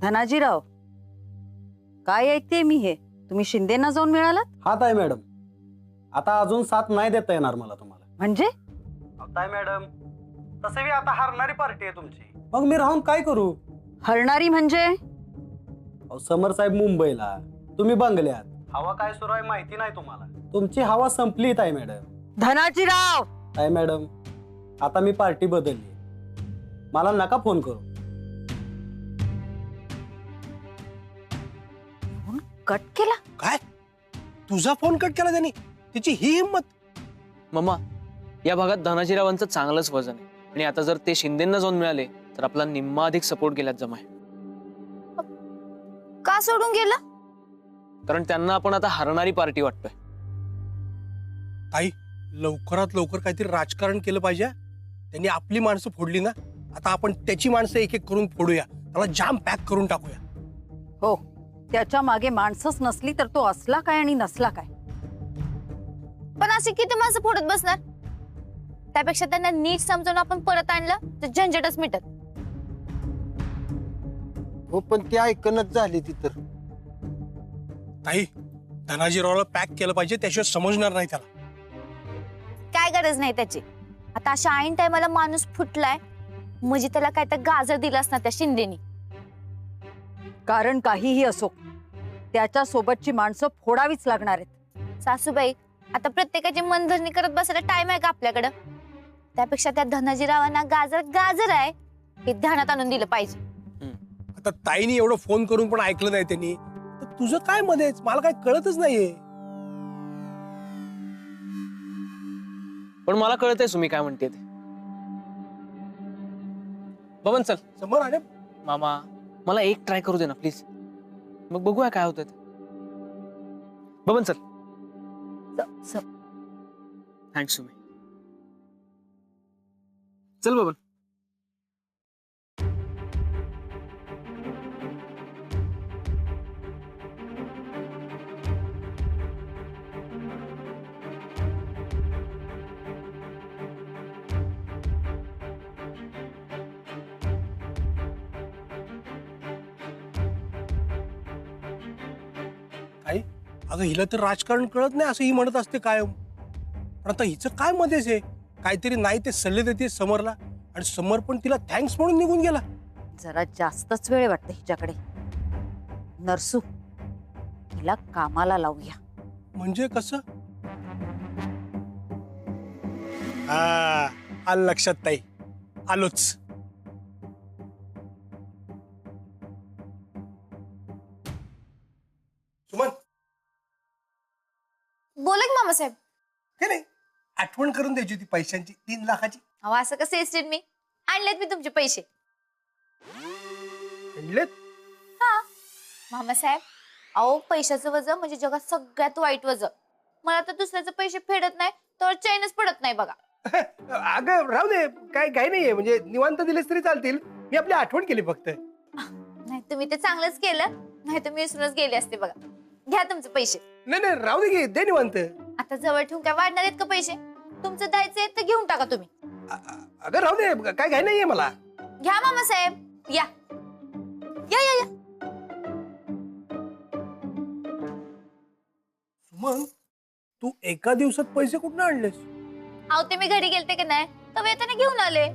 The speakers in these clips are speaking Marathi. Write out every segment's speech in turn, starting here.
धनाजीराव, काय ऐकते मी हे? तुम्ही शिंदेना जाऊन मिळालात? हा ताई मॅडम, आता अजून साथ नाही देता येणार मला तुम्हाला. म्हणजे? ताई मॅडम, तसे मी आता हारणारी पार्टी आहे तुमची, मग मी राहून काय करू? हरणारी म्हणजे? समर साहेब मुंबईला, तुम्ही बंगल्यात. हवा काय सुरू आहे माहिती नाही तुम्हाला. तुमची हवा संपली ताई मॅडम. धनाजीराव! ताई मॅडम, आता मी पार्टी बदलली, मला नका फोन करू. कट केला? काय? तुझा फोन कट केला त्यांनी? तिची ही हिंमत? मम्मा, या भागात धनाजीरावांचं चांगलंच वजन आहे आणि आता जर ते शिंदेंना जाऊन मिळाले तर आपला निम्मा अधिक सपोर्ट केल्यात जमाय. का सोडून गेला? कारण त्यांना आपण आता हरणारी पार्टी वाटतोय. ताई, लवकरात लवकर काहीतरी राजकारण केलं पाहिजे. त्यांनी आपली माणसं फोडली ना, आता आपण त्याची माणसं एक एक करून फोडूया, त्याला जाम पॅक करून टाकूया. हो, त्याच्या मागे माणसंच नसली तर तो असला काय आणि नसला काय. पण अशी किती माणसं फोडत बसणार? त्यापेक्षा त्यांना नीट समजून आपण परत आणलं तर झंझटच मिटत. हो, पण ती ऐकणच झाली ती तर. ताई, धनाजीरावला पॅक केलं पाहिजे, त्याशिवाय समजणार नाही त्याला. काय गरज नाही त्याची. आता अशा ऐन टायमाला माणूस फुटलाय म्हणजे त्याला काय तर गाजर दिला असणार त्या शिंदेनी. कारण काहीही असो, त्याच्या सोबतची माणसं फोडावीच लागणार आहेत. सासूबाई, आता प्रत्येकाची मनधरणी करत बसायला टाइम आहे का आपल्याकडं? त्यापेक्षा त्या धनाजीरावांना गाजर गाजर आहे हे ध्यानात आणून दिलं पाहिजे. आता ताईनी एवढं फोन करून पण ऐकलं नाही त्यांनी, तर तुझं काय मध्येच? मला काय कळतच नाहीये. पण मला कळतंय सुमी काय म्हणते ते. बबन चल. समोर आले. मामा, मला एक ट्राय करू दे ना प्लीज, मग बघूया काय होतं. बबन चल. थँक्स सुमी. चल बबन. ताई, अगं हिला तर राजकारण कळत नाही असं ही म्हणत असते कायम. पण आता हिचं काय मध्येच आहे? काहीतरी नाही ते सल्ले देते समरला, आणि समर पण तिला थँक्स म्हणून निघून गेला. जरा जास्तच वेळ वाटते हिच्याकडे. नरसू, हिला कामाला लावूया. म्हणजे कसं? हा, आलं लक्षात ताई, आलोच. सुमन, बोला की मामासाहेब. काय नाही, आठवण करून द्यायची होती पैशांची, 3 लाखाची. अहो, असं कसं एस्टेट मी आणलेत मी तुमचे पैसे. आणलेत? हा मामासाहेब, अहो पैशाचं वजन म्हणजे जगात सगळ्यात वाईट वजन. मला तर दुसऱ्याचे पैसे फेडत नाही तर चैनच पडत नाही बघा. अगं राहू दे, काय काही नाहीये, म्हणजे निवांत दिलेस तरी चालतील. मी आपली आठवण केली फक्त. नाही तुम्ही ते चांगलंच केलं, नाही तर मी विसरूनच गेले असते बघा. घ्या तुमचे पैसे. नाही नाही, राहू दे, दे निवांत. आता जवळ ठेवून काय वाढणार आहेत का पैसे? तुमचं द्यायचे तर घेऊन टाका तुम्ही. अगं राहू दे, काय काही नाहीये मला. घ्या मामासाहेब, या या या या. सुमन, तू एका दिवसात पैसे कुठून आणलेस? अहो ते मी घरी गेलते की नाही तर येताना घेऊन आले.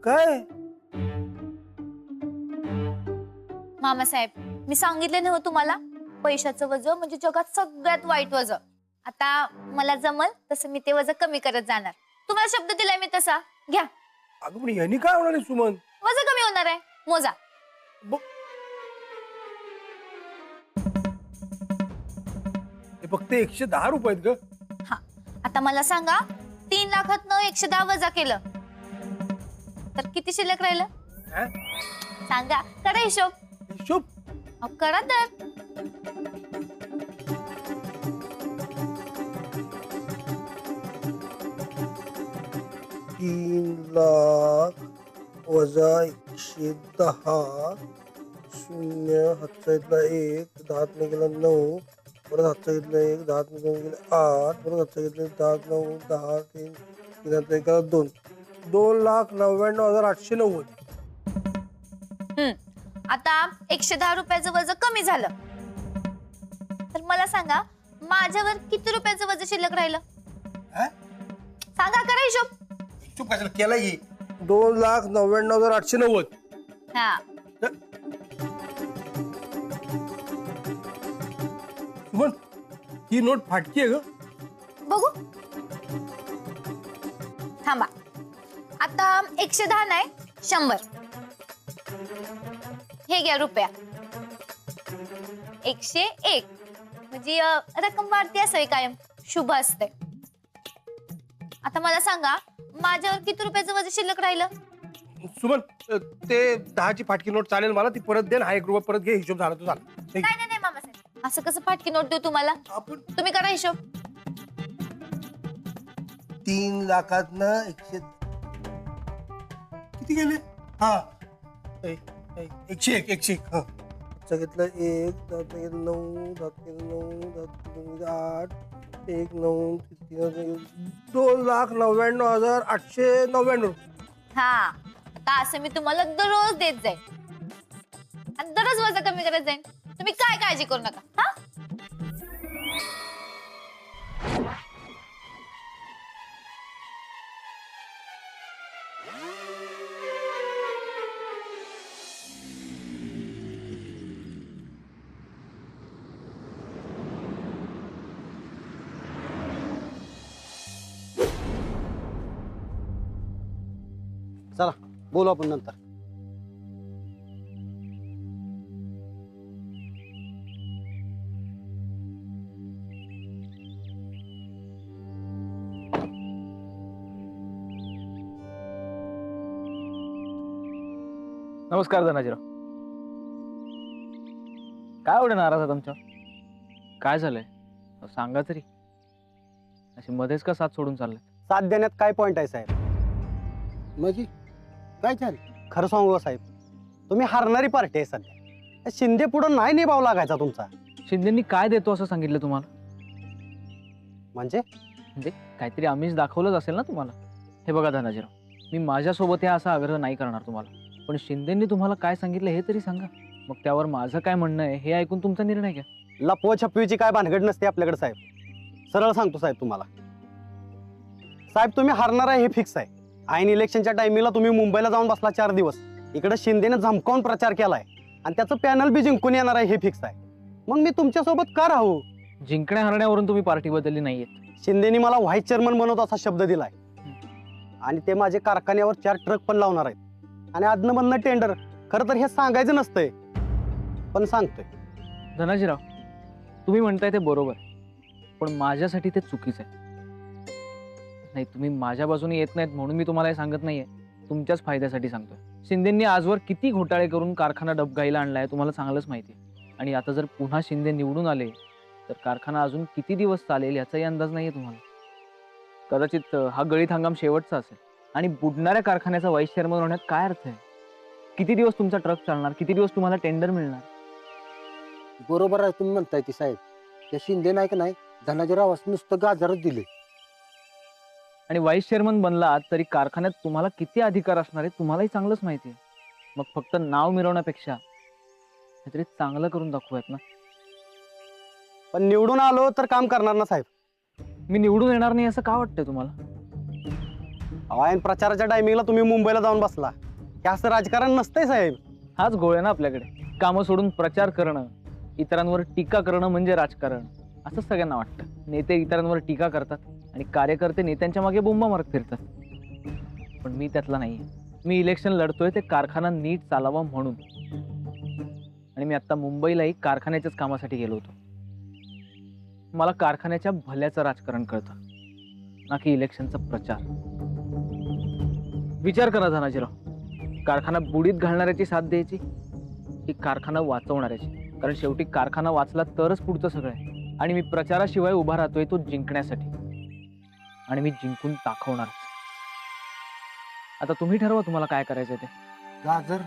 काय? मामासाहेब, मी सांगितले ना हो तुम्हाला, पैशाचं वजन म्हणजे जगात सगळ्यात वाईट वजन. आता मला जमल तसं मी ते वजन कमी करत जाणार. तुम्हाला शब्द दिलाय मी तसा. घ्या. अगं पण यांनी काय होणार आहे सुमन? वजन कमी होणार आहे, मोजा. हे फक्त 110 रुपये आहेत ग. हा, आता मला सांगा, 3 लाखातनं 110 वजा केलं तर किती शिल्लक राहिलं? हा? सांगा, करा हिशोब. हिशोब? अहो, करा तर. 3 लाख वजा 110, शून्य हातचा इथला 1, 10 ने गेला 9, परत हातचा इथला 1, 10 ने गेला 8, परत हातचा इथला 10, 9, 10, 3, 3 गेला 2, 2,99,890. आता 110 रुपयाचं वजन कमी झालं तर मला सांगा माझ्यावर किती रुपयाचं वजन शिल्लक राहिलं? हा? सांगा, करा हिशोब. चुप कशाला केला की 2,99,890. हा, सुमन, ही नोट फाटकी आहे ग. बघू. थांबा. आता 110 नाही 100. हे घ्या रुपया. 101 म्हणजे रक्कम वाढते असावी कायम, शुभ असते. आता मला सांगा माझ्यावर किती रुपयाचं वजन शिल्लक राहिलं? सुमन, ते 10ची फाटकी नोट चालेल मला, ती परत दे ना. 1 रुपया परत घे. हिशोब झाला तुझा. नाही नाही नाही मामासाहेब, असं कसं फाटकी नोट देऊ तुम्हाला? आपण तुम्ही करा हिशोब. 3 लाखातनं 100 किती गेले? हा 101 101. हा. हातचा घेतला 1, 10 गेला 9, 10 गेला 9, 10 गेला 8, 1, 9, 3, 2,99,899. हा, आता असं मी तुम्हाला दररोज देत जाईन आणि दररोज वजन कमी करत जाईन. तुम्ही काय काळजी करू नका. हा, चला बोलू आपण नंतर. नमस्कार धनाजीराव. काय एवढं नाराज आहात आमच्यावर? काय झालंय सांगा तरी. अशी मध्येच का साथ सोडून चालले? साथ देण्यात काय पॉइंट आहे साहेब? म्हणजे काय झालं? खरं सांगू साहेब, तुम्ही हारणारी पार्टी आहे सध्या. शिंदे पुढे नाही निभाव लागायचा तुमचा. शिंदेनी काय देतो असं सांगितलं तुम्हाला? म्हणजे म्हणजे काहीतरी आम्हीच दाखवलंच असेल ना तुम्हाला. हे बघा धनाजीराव, मी माझ्यासोबत हे असा आग्रह नाही करणार तुम्हाला, पण शिंदेंनी तुम्हाला काय सांगितलं हे तरी सांगा. मग त्यावर माझं काय म्हणणं आहे हे ऐकून तुमचा निर्णय घ्या. लपव छपवीची काय भानगड नसते आपल्याकडे साहेब. सरळ सांगतो साहेब तुम्हाला. साहेब तुम्ही हारणार आहे हे फिक्स आहे. ऐन इलेक्शनच्या टायमिंगला तुम्ही मुंबईला जाऊन बसला 4 दिवस. इकडे शिंदेने झमकावून प्रचार केलाय आणि त्याचं पॅनल बी जिंकून येणार आहे हे फिक्स आहे. मग मी तुमच्यासोबत का राहू? जिंकण्या हरण्यावरून तुम्ही पार्टी बदलली नाहीये. शिंदेनी मला व्हाईस चेअरमन बनवतो असा शब्द दिलाय आणि ते माझे कारखान्यावर 4 ट्रक पण लावणार आहेत आणि आदनं बनणं टेंडर. खरं तर हे सांगायचं नसतंय पण सांगतोय. धनाजीराव, तुम्ही म्हणताय ते बरोबर, पण माझ्यासाठी ते चुकीचं आहे. नाही, तुम्ही माझ्या बाजूने येत नाहीत म्हणून मी तुम्हाला हे सांगत नाहीये, तुमच्याच फायद्यासाठी सांगतोय. शिंदेंनी आजवर किती घोटाळे करून कारखाना डबघाईला आणलाय तुम्हाला चांगलंच माहिती आहे. आणि आता जर पुन्हा शिंदे निवडून आले तर कारखाना अजून किती दिवस चालेल याचाही अंदाज नाहीये तुम्हाला. कदाचित हा गळीत हंगाम शेवटचा असेल आणि बुडणाऱ्या कारखान्याचा व्हाईस चेअरमन होण्यात काय अर्थ आहे? किती दिवस तुमचा ट्रक चालणार? किती दिवस तुम्हाला टेंडर मिळणार? बरोबर आहे तुम्ही म्हणताय की साहेब. त्या शिंदे नाही का नाही धनाजीरावास नुसतं गाजरच दिले. आणि व्हाईस चेअरमन बनलात तरी कारखान्यात तुम्हाला किती अधिकार असणार आहे तुम्हालाही चांगलंच माहिती आहे. मग फक्त नाव मिरवण्यापेक्षा काहीतरी चांगलं करून दाखवूयात ना. पण निवडून आलो तर काम करणार ना साहेब. मी निवडून येणार नाही असं का वाटतंय तुम्हाला? ऐन प्रचाराच्या टायमिंगला तुम्ही मुंबईला जाऊन बसला. हे असं राजकारण नसतंय साहेब. हाच गोळ आहे ना आपल्याकडे. कामं सोडून प्रचार करणं, इतरांवर टीका करणं म्हणजे राजकारण असं सगळ्यांना वाटतं. नेते इतरांवर टीका करतात आणि कार्यकर्ते नेत्यांच्या मागे बोंबा मारत फिरतात. पण मी त्यातला नाहीये. मी इलेक्शन लढतोय ते कारखाना नीट चालावा म्हणून. आणि मी आता मुंबईलाही कारखान्याच्याच कामासाठी गेलो होतो. मला कारखान्याच्या भल्याचं राजकारण कळतं ना की इलेक्शनचा प्रचार. विचार करा धनाजीराव, कारखाना बुडीत घालणाऱ्याची साथ द्यायची की कारखाना वाचवणाऱ्याची? कारण शेवटी कारखाना वाचला तरच पुढचं सगळं आहे. आणि मी प्रचाराशिवाय उभा राहतोय तो जिंकण्यासाठी, आणि मी जिंकून दाखवणारच. आता तुम्ही ठरवा तुम्हाला काय करायचं ते. गाजर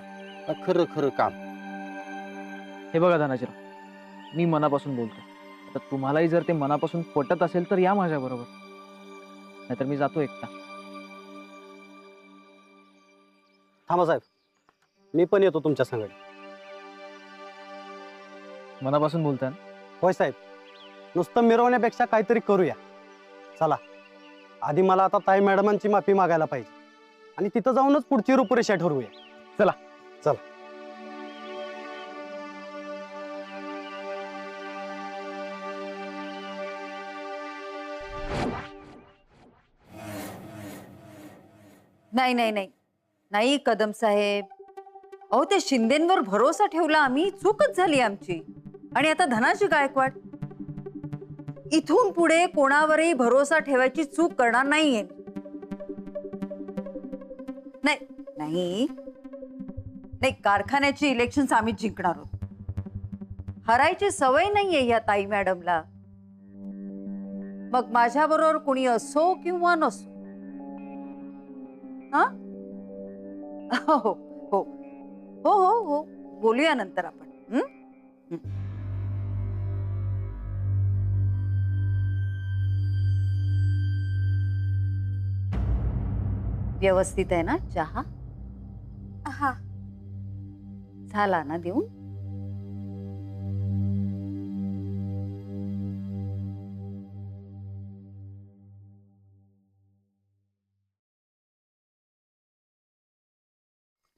का खरं खरं काम? हे बघा धनाजीराव, मी मनापासून बोलतो. आता तुम्हालाही जर ते मनापासून पटत असेल तर या माझ्या बरोबर, नाहीतर मी जातो एकटा. थांबा साहेब, मी पण येतो तुमच्या संगत. मनापासून बोलताय ना? होय साहेब, नुसतं मिरवण्यापेक्षा काहीतरी करूया. चला, आधी मला आता ताई मॅडमांची माफी मागायला पाहिजे आणि तिथं जाऊनच पुढची रूपरेषा ठरवूया. चला. चला. नाही नाही नाही नाही कदम साहेब, अहो त्या शिंदेंवर भरोसा ठेवला आम्ही, चूकच झाली आमची. आणि आता धनाजी गायकवाड, इथून पुढे कोणावरही भरोसा ठेवायची चूक करणार नाहीये. नाही नाही नाही, कारखान्याची इलेक्शन आम्ही जिंकणार आहोत. हरायची सवय नाहीये या ताई मॅडमला. मग माझ्याबरोबर कुणी असो किंवा नसो. हा हो हो हो हो हो हो, बोलूया नंतर आपण. व्यवस्थित आहे ना चहा? हा. झाला ना देऊन?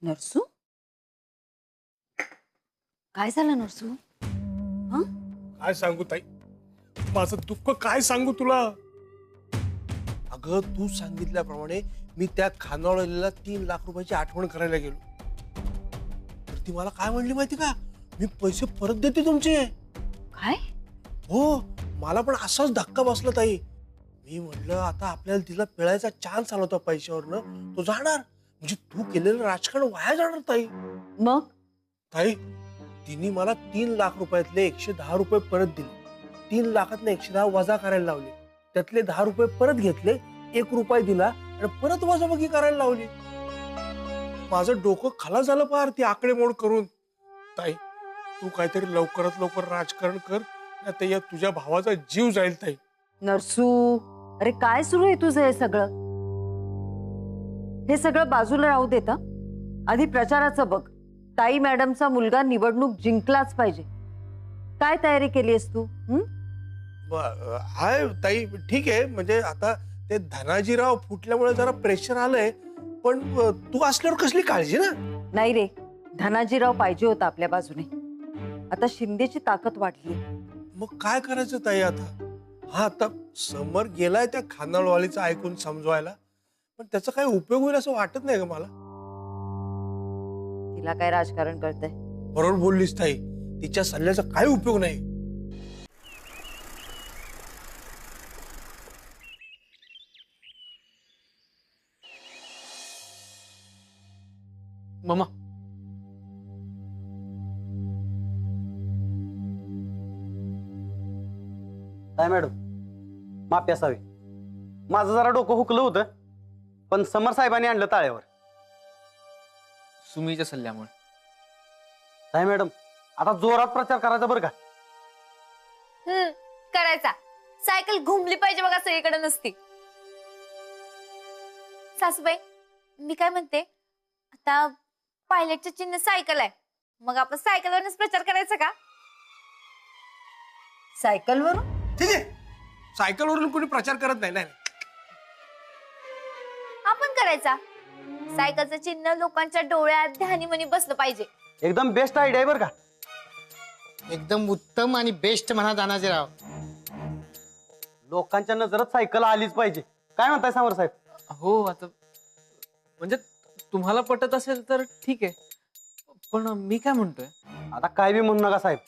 नरसू, काय झालं नरसू? काय सांगू ताई, माझं दुःख काय सांगू तुला. अगं तू सांगितल्याप्रमाणे मी त्या खानावळीला 3 लाख रुपयाची आठवण करायला गेलो, तर ती मला काय म्हणली माहिती का, मी पैसे परत देते तुमचे. काय? हो, मला पण असाच धक्का बसला ताई. मी म्हटलं आता आपल्याला तिला पिळायचा चान्स आला होता पैशावरनं, तो जाणार म्हणजे तू केलेलं राजकारण वाया जाणार ताई. मग ताई, तिने मला 3 लाख रुपयातले 110 रुपये परत दिले. 3 लाखातले 110 वजा करायला लावले, त्यातले 10 रुपये परत घेतले, 1 रुपया दिला आणि परत वजाबाकी करायला लावली. माझं डोकं खलास झालं पार ती आकडेमोड करून. ताई, तू काहीतरी लवकरात लवकर राजकारण कर, नाहीतर या तुझ्या भावाचा जीव जाईल ताई. नरसू, अरे काय सुरू आहे तुझं हे सगळं? हे सगळं बाजूला राहू देता, आधी प्रचाराचं बघ. ताई मॅडमचा मुलगा निवडणूक जिंकलाच पाहिजे. काय तयारी केली आहेस तू? हाय ताई, ठीक आहे. म्हणजे आता ते धनाजीराव फुटल्यामुळे जरा प्रेशर आलंय, पण तू असल्यावर कसली काळजी ना. नाही रे, धनाजीराव पाहिजे होता आपल्या बाजूने. आता शिंदेची ताकद वाढली. मग काय करायचं ताई आता? हा, आता समर गेलाय त्या खानावळवालीचं ऐकून समजवायला, पण त्याचा काही उपयोग होईल असं वाटत नाही का मला. तिला काय राजकारण कळतंय? बरोबर बोललीस ताई, तिच्या सल्ल्याचा काही उपयोग नाही. मम्मा, ताई मॅडम, माफी असावी. माझं जरा डोकं हुकलं होतं, पण समर साहेबांनी आणलं ताळ्यावर. सुमीच्या सल्ल्यामुळे. ताई मॅडम, आता जोरात प्रचार करायचा बरं का. करायचा. सायकल घुमली पाहिजे बघा सगळीकडे नसती. सासूबाई, मी काय म्हणते, आता पायलटचं चिन्ह सायकल आहे, मग आपण सायकलवरच प्रचार करायचा का? सायकलवरून? ठीक आहे, सायकलवरून कोणी प्रचार करत नाही. नाही, आपण करायचा. सायकलचं चिन्ह लोकांच्या डोळ्यात ध्यानीमनी बसलं पाहिजे. एकदम बेस्ट आयडिया आहे बरं का. एकदम उत्तम आणि बेस्ट म्हणा धनाजीराव. लोकांच्या नजरात सायकल आलीच पाहिजे. काय म्हणताय समर साहेब? हो, आता म्हणजे तुम्हाला पटत असेल तर ठीक आहे, पण मी काय म्हणतोय, आता काय बी म्हणू नका साहेब,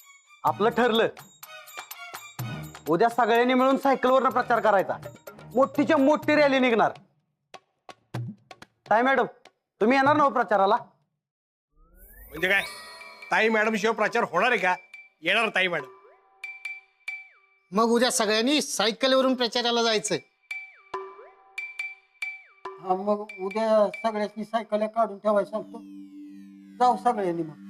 आपलं ठरलं. उद्या सगळ्यांनी मिळून सायकलवरनं प्रचार करायचा. मोठीच्या मोठी रॅली निघणार. ताई मॅडम, तुम्ही येणार ना हो प्रचाराला? म्हणजे काय, ताई मॅडम शिवाय प्रचार होणार आहे का? येणार ताई मॅडम. मग उद्या सगळ्यांनी सायकलवरून प्रचाराला जायचंय. हा, मग उद्या सगळ्यांनी सायकल काढून ठेवायला सांगतो. जाऊ सगळ्यांनी मग.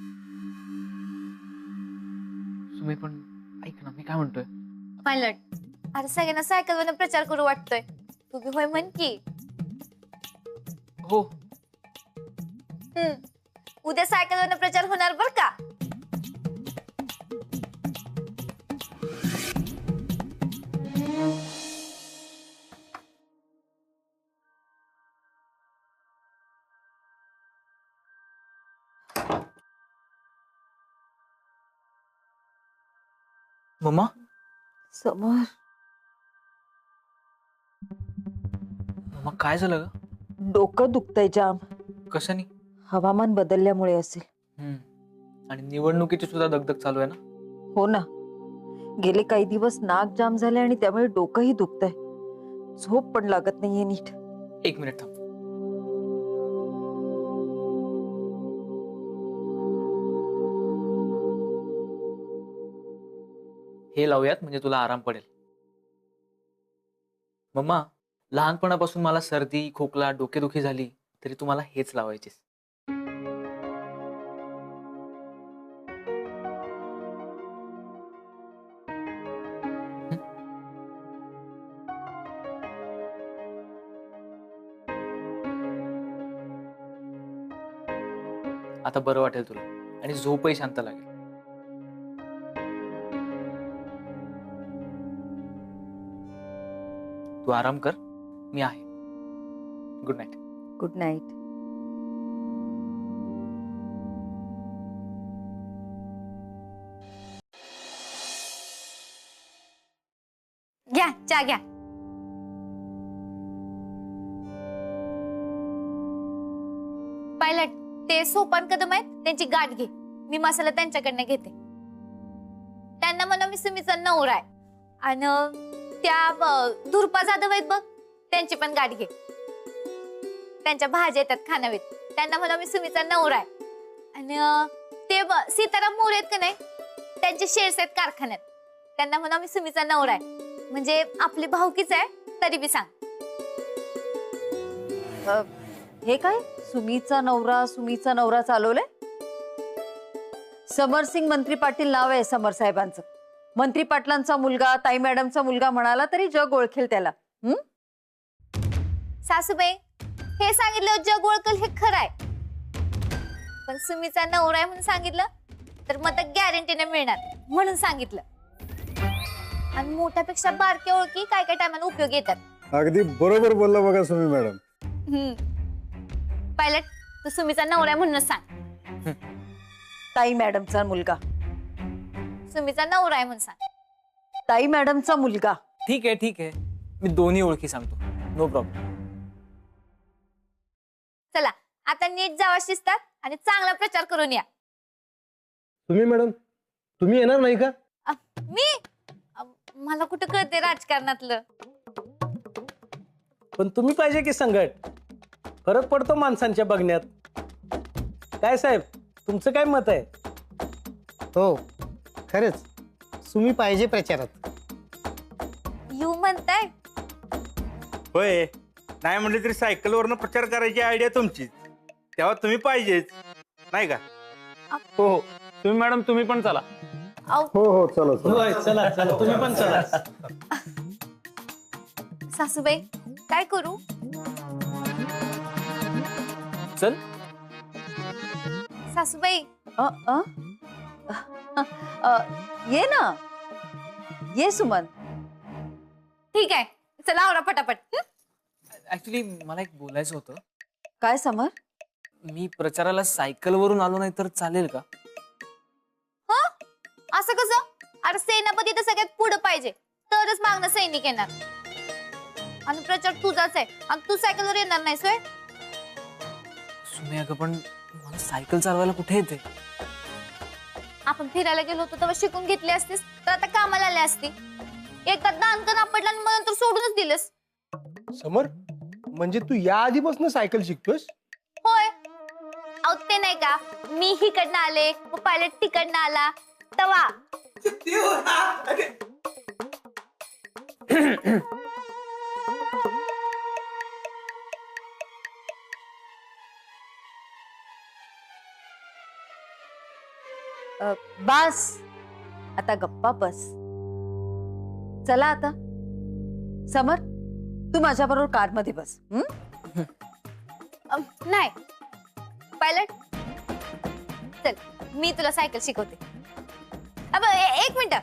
तुम्ही पण ऐक ना, मी काय म्हणतोय. पायलट, अरे सगळ्यांना सायकलवरनं प्रचार करू वाटतोय. तू बी होय म्हण की. हो, उद्या सायकलवरनं प्रचार होणार बर का. मम्मा. समर, मम्मा काय झालं ग? डोकं दुखतंय जाम. कशाने? हवामान बदलल्यामुळे असेल. आणि निवडणुकीची सुद्धा दगदग चालू आहे ना. हो ना, गेले काही दिवस नाक जाम झाले आणि त्यामुळे डोकंही दुखतंय. झोप पण लागत नाहीये नीट. 1 मिनिट थांब. हे लावूयात म्हणजे तुला आराम पडेल. मम्मा, लहानपणापासून मला सर्दी, खोकला, डोकेदुखी झाली तरी तुम्हाला हेच लावायचेस. आता बरं वाटेल तुला आणि झोपही शांत लागेल. तू आराम कर, मी आहे. Good night. Good night. घ्या चहा घ्या. पायलट, ते सोपान कदम आहेत त्यांची गाठ घे. मी मसाला त्यांच्याकडनं घेते. त्यांना म्हणा मी सुमीचा नवरा आहे. आणि त्या धुरपा जाधव आहेत बघ, त्यांची पण गाठ घे. त्यांच्या भाज्या येतात खानावीत. त्यांना म्हणा मी सुमीचा नवरा आहे. आणि ते सीताराम मोरे आहेत का नाही, त्यांचे शेअर्स आहेत कारखान्यात. त्यांना म्हणा मी सुमीचा नवरा आहे. म्हणजे आपली भाऊकीच आहे तरी बी सांग. हे काय सुमीचा नवरा चालवलंय? समरसिंग मंत्री पाटील नाव आहे समर साहेबांचं. मंत्री पाटलांचा मुलगा, ताई मॅडमचा मुलगा म्हणाला तरी जग ओळखेल त्याला. सासूबाई, हे सांगितलं जग ओळखल हे खरं आहे. पण सुमीचा नवरा आहे म्हणून सांगितलं तर मत गॅरंटीने मिळणार म्हणून सांगितलं. आणि मोठ्यापेक्षा बारक्या ओळखी काय काय टायमाला उपयोग येतात. अगदी बरोबर बोलला बघा सुमी मॅडम. पायलट, तू सुमीचा नवरा आहे म्हणूनच सांग. ताई मॅडमचा मुलगा. सुमीचा नवरा आहे म्हणून सांग. ताई मॅडमचा मुलगा. ठीक आहे, मी दोन्ही ओळखी सांगतो. No problem. चला आता नीट जावा शिस्तात आणि चांगला प्रचार करून या. तुम्ही मॅडम, तुम्ही येणार नाही का? मी मला कुठं कळते राजकारणातलं. पण तुम्ही पाहिजे की संघट. फरक पडतो माणसांच्या बघण्यात. काय साहेब, तुमचं काय मत आहे? हो, खरंच सुमी पाहिजे प्रचारात. यू म्हणताय? होय, नाही म्हटलं तरी सायकलवरनं प्रचार करायची आयडिया तुमची. तेव्हा तुम्ही पाहिजेच नाही का? हो, तुम्ही मॅडम तुम्ही पण चला. हो हो, चला चला. होय, चला चला, तुम्ही पण चला. सासूबाई, काय करू? चल. सासूबाई, ये ना, ये सुमन. ठीक आहे, चला आवरा पटापट. ऍक्च्युली मला एक बोलायचं होतं. काय समर? मी प्रचाराला सायकलवरून आलो नाही तर चालेल का? असं कसं? अरे सेनापती तर सगळ्यात पुढे पाहिजे तरच मागणं सैनिक येणार. आणि प्रचार तुझाच आहे आणि तू सायकलवर येणार नाहीस होय? सुमे अगं, पण मला सायकल चालवायला कुठे येते? आपण फिरायला गेलो होतो तेव्हा शिकून घेतली असतीस तर आता कामाला आली असती. एकदा दानकन आपडला आणि मग नंतर सोडूनच दिलंस. समर, म्हणजे तू या आधीपासून सायकल शिकतोस? होय. अहो ते नाही का, मी हिकडनं आले मग पायलट तिकडनं आला तवा. बास आता गप्पा बस. चला आता समर, तू माझ्या बरोबर कार मध्ये बस. नाही पायलट, चल मी तुला सायकल शिकवते. एक मिनिट,